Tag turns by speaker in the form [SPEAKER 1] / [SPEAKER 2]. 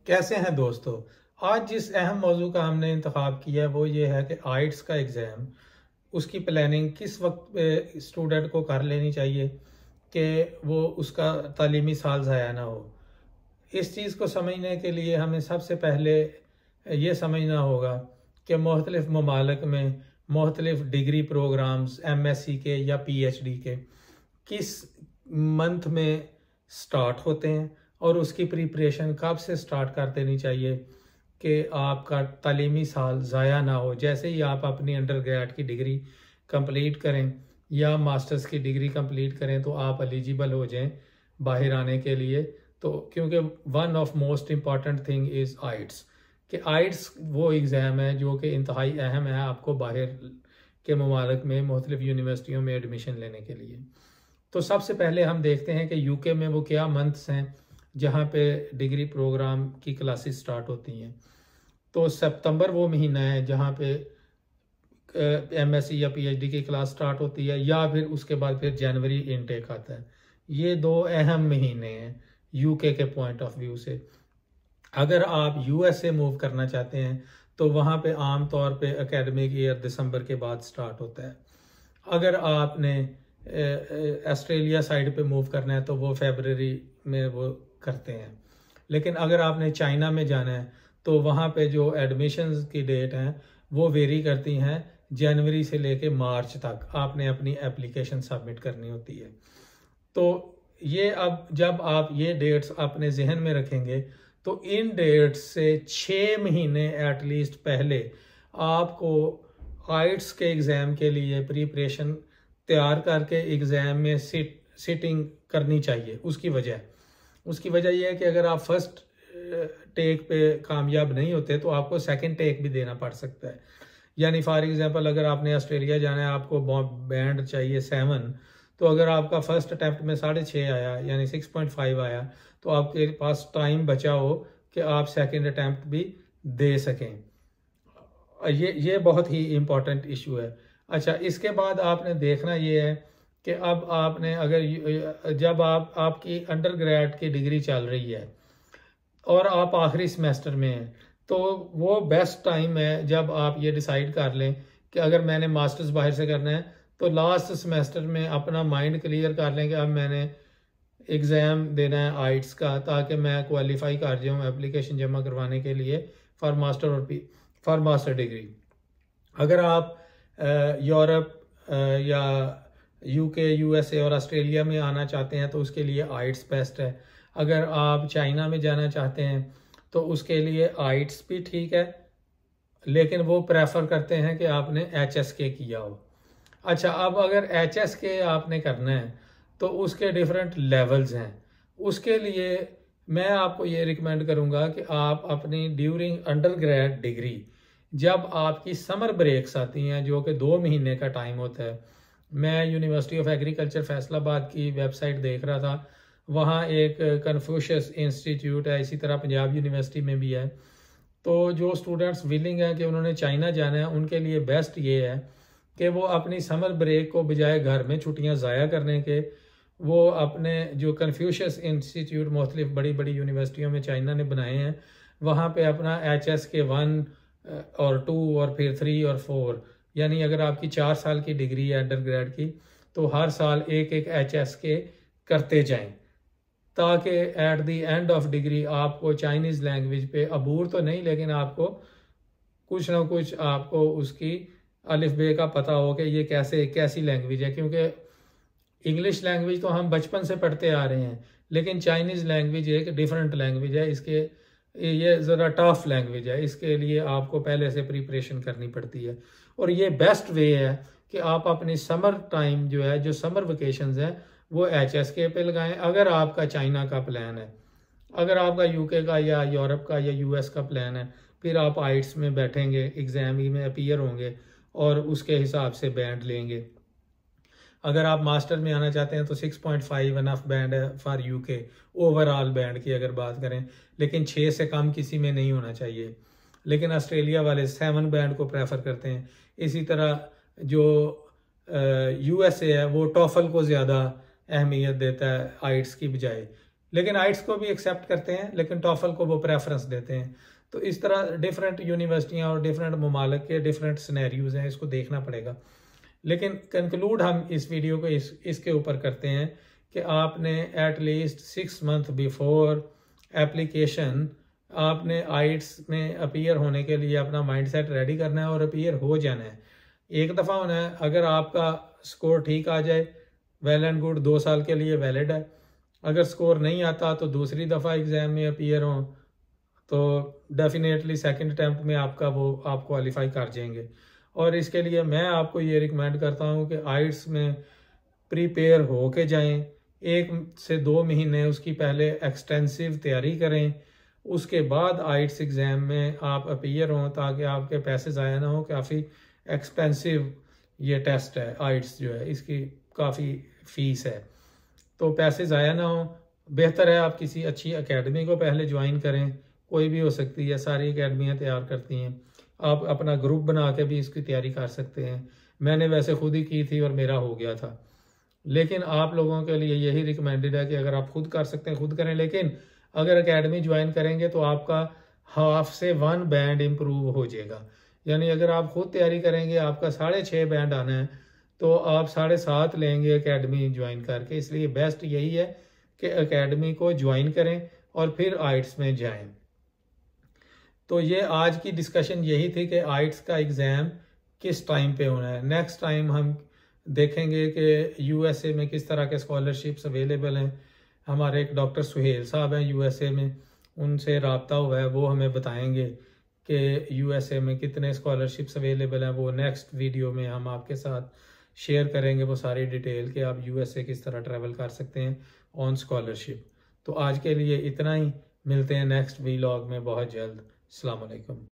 [SPEAKER 1] कैसे हैं दोस्तों। आज जिस अहम मौजू का हमने इंतखाब किया है वो ये है कि आइट्स का एग्ज़ाम, उसकी प्लानिंग किस वक्त स्टूडेंट को कर लेनी चाहिए कि वो उसका तालीमी साल ज़ाया ना हो। इस चीज़ को समझने के लिए हमें सबसे पहले ये समझना होगा कि मुख्तलिफ़ ममालिक में मुख्तलिफ़ डिग्री प्रोग्राम्स MSc के या PhD के किस मंथ में स्टार्ट होते हैं और उसकी प्रिपरेशन कब से स्टार्ट कर देनी चाहिए कि आपका तालीमी साल ज़ाया ना हो। जैसे ही आप अपनी अंडर ग्रेड की डिग्री कंप्लीट करें या मास्टर्स की डिग्री कंप्लीट करें तो आप एलिजिबल हो जाएं बाहर आने के लिए। तो क्योंकि one of most important thing is आइट्स, कि आइट्स वो एग्ज़ाम है जो कि इंतहाई अहम है आपको बाहर के ममालिक में मुख्तलिफ़ यूनिवर्सिटियों में एडमिशन लेने के लिए। तो सबसे पहले हम देखते हैं कि यूके में वो क्या मंथ्स हैं जहाँ पे डिग्री प्रोग्राम की क्लासेस स्टार्ट होती हैं। तो सितंबर वो महीना है जहाँ पे MSc या PhD की क्लास स्टार्ट होती है, या फिर उसके बाद फिर जनवरी इनटेक आता है। ये दो अहम महीने हैं यूके के पॉइंट ऑफ व्यू से। अगर आप USA मूव करना चाहते हैं तो वहाँ पे आम तौर पे एकेडमिक ईयर दिसंबर के बाद स्टार्ट होता है। अगर आपने ऑस्ट्रेलिया साइड पे मूव करना है तो वो फरवरी में वो करते हैं। लेकिन अगर आपने चाइना में जाना है तो वहाँ पे जो एडमिशन्स की डेट हैं वो वेरी करती हैं, जनवरी से लेके मार्च तक आपने अपनी एप्लीकेशन सबमिट करनी होती है। तो ये अब जब आप ये डेट्स अपने जहन में रखेंगे तो इन डेट्स से 6 महीने एटलीस्ट पहले आपको आइट्स के एग्ज़ाम के लिए प्रिपरेशन तैयार करके एग्ज़ाम में सिटिंग करनी चाहिए। उसकी वजह यह है कि अगर आप फर्स्ट टेक पे कामयाब नहीं होते तो आपको सेकंड टेक भी देना पड़ सकता है। यानी फॉर एग्जांपल अगर आपने ऑस्ट्रेलिया जाना है, आपको बैंड चाहिए 7, तो अगर आपका फर्स्ट अटैम्प्ट में 6.5 आया यानी 6.5 आया तो आपके पास टाइम बचा हो कि आप सेकंड अटैम्प्ट भी दे सकें। ये बहुत ही इम्पोर्टेंट इशू है। अच्छा, इसके बाद आपने देखना ये है कि अब आपने अगर जब आपकी अंडर ग्रेड की डिग्री चल रही है और आप आखिरी सेमेस्टर में हैं तो वो बेस्ट टाइम है जब आप ये डिसाइड कर लें कि अगर मैंने मास्टर्स बाहर से करना है तो लास्ट सेमेस्टर में अपना माइंड क्लियर कर लें कि अब मैंने एग्ज़ाम देना है आइट्स का, ताकि मैं क्वालिफाई कर जाऊँ एप्लीकेशन जमा करवाने के लिए फॉर मास्टर डिग्री। अगर आप यूरोप या UK, USA और ऑस्ट्रेलिया में आना चाहते हैं तो उसके लिए आइट्स बेस्ट है। अगर आप चाइना में जाना चाहते हैं तो उसके लिए आइट्स भी ठीक है, लेकिन वो प्रेफर करते हैं कि आपने HSK किया हो। अच्छा, अब अगर HSK आपने करना है तो उसके डिफरेंट लेवल्स हैं। उसके लिए मैं आपको ये रिकमेंड करूँगा कि आप अपनी ड्यूरिंग अंडर ग्रेड डिग्री, जब आपकी समर ब्रेक्स आती हैं जो कि 2 महीने का टाइम होता है, मैं यूनिवर्सिटी ऑफ एग्रीकल्चर फैसलाबाद की वेबसाइट देख रहा था, वहाँ एक कन्फ्यूशियस इंस्टीट्यूट है, इसी तरह पंजाब यूनिवर्सिटी में भी है। तो जो स्टूडेंट्स विलिंग हैं कि उन्होंने चाइना जाना है उनके लिए बेस्ट ये है कि वो अपनी समर ब्रेक को बजाय घर में छुट्टियां ज़ाया करने के, वो अपने जो कन्फ्यूशियस इंस्टीट्यूट मुख्तलिफ बड़ी बड़ी यूनिवर्सिटियों में चाइना ने बनाए हैं वहाँ पे अपना HSK 1 और 2 और फिर 3 और 4, यानी अगर आपकी 4 साल की डिग्री है अंडर ग्रेड की तो हर साल एक एक HSK करते जाएं, ताकि at the end of degree आपको चाइनीज़ लैंग्वेज पे अबूर तो नहीं लेकिन आपको कुछ ना कुछ आपको उसकी अलिफ बे का पता हो कि ये कैसी लैंग्वेज है। क्योंकि इंग्लिश लैंग्वेज तो हम बचपन से पढ़ते आ रहे हैं, लेकिन चाइनीज़ लैंग्वेज एक डिफरेंट लैंग्वेज है। ये ज़रा टफ लैंग्वेज है, इसके लिए आपको पहले से प्रिपरेशन करनी पड़ती है। और ये बेस्ट वे है कि आप अपनी समर टाइम जो है, जो समर वेकेशंस हैं, वो HSK पे लगाएं। अगर आपका चाइना का प्लान है, अगर आपका UK का या यूरोप का या US का प्लान है, फिर आप आइट्स में बैठेंगे, एग्ज़ाम में अपीयर होंगे और उसके हिसाब से बैंड लेंगे। अगर आप मास्टर में आना चाहते हैं तो 6.5 इनफ बैंड है फॉर UK ओवरऑल बैंड की अगर बात करें, लेकिन 6 से कम किसी में नहीं होना चाहिए। लेकिन ऑस्ट्रेलिया वाले 7 बैंड को प्रेफर करते हैं। इसी तरह जो USA है वो टॉफल को ज़्यादा अहमियत देता है आइट्स की बजाय। लेकिन आइट्स को भी एक्सेप्ट करते हैं, लेकिन टॉफल को वो प्रेफरेंस देते हैं। तो इस तरह डिफरेंट यूनिवर्सिटियाँ और डिफरेंट ममालिक के डिफरेंट सिनेरियोज हैं, इसको देखना पड़ेगा। लेकिन कंक्लूड हम इस वीडियो को इसके ऊपर करते हैं कि आपने at least 6 month before application आपने आइट्स में अपीयर होने के लिए अपना माइंडसेट रेडी करना है और अपीयर हो जाना है। एक दफ़ा होना है, अगर आपका स्कोर ठीक आ जाए वेल एंड गुड, 2 साल के लिए वैलिड है। अगर स्कोर नहीं आता तो दूसरी दफ़ा एग्ज़ाम में अपीयर हों तो डेफिनेटली सेकंड अटैम्प्ट में आपका वो आप क्वालिफाई कर जाएंगे। और इसके लिए मैं आपको ये रिकमेंड करता हूँ कि आइट्स में प्रिपेयर हो के जाएँ, 1 से 2 महीने उसकी पहले एक्सटेंसिव तैयारी करें, उसके बाद आइट्स एग्ज़ाम में आप अपीयर हों ताकि आपके पैसे ज़ाया ना हो। काफ़ी एक्सपेंसिव ये टेस्ट है आइट्स जो है, इसकी काफ़ी फ़ीस है, तो पैसे ज़ाया ना हो। बेहतर है आप किसी अच्छी एकेडमी को पहले ज्वाइन करें, कोई भी हो सकती है, सारी एकेडमियाँ तैयार करती हैं। आप अपना ग्रुप बना के भी इसकी तैयारी कर सकते हैं। मैंने वैसे खुद ही की थी और मेरा हो गया था। लेकिन आप लोगों के लिए यही रिकमेंडेड है कि अगर आप खुद कर सकते हैं खुद करें, लेकिन अगर एकेडमी ज्वाइन करेंगे तो आपका 1/2 से 1 बैंड इम्प्रूव हो जाएगा। यानी अगर आप खुद तैयारी करेंगे आपका 6.5 बैंड आना है, तो आप 7.5 लेंगे एकेडमी ज्वाइन करके। इसलिए बेस्ट यही है कि एकेडमी को ज्वाइन करें और फिर आइट्स में जाएं। तो ये आज की डिस्कशन यही थी कि आइट्स का एग्ज़ाम किस टाइम पे होना है। नेक्स्ट टाइम हम देखेंगे कि यूएसए में किस तरह के स्कॉलरशिप्स अवेलेबल हैं। हमारे एक डॉक्टर सुहेल साहब हैं यूएसए में, उनसे रब्ता हुआ है, वो हमें बताएंगे कि यूएसए में कितने स्कॉलरशिप्स अवेलेबल हैं। वो नेक्स्ट वीडियो में हम आपके साथ शेयर करेंगे वो सारी डिटेल कि आप यूएसए किस तरह ट्रैवल कर सकते हैं ऑन स्कॉलरशिप। तो आज के लिए इतना ही, मिलते हैं नेक्स्ट व्लॉग में बहुत जल्द। अस्सलाम वालेकुम।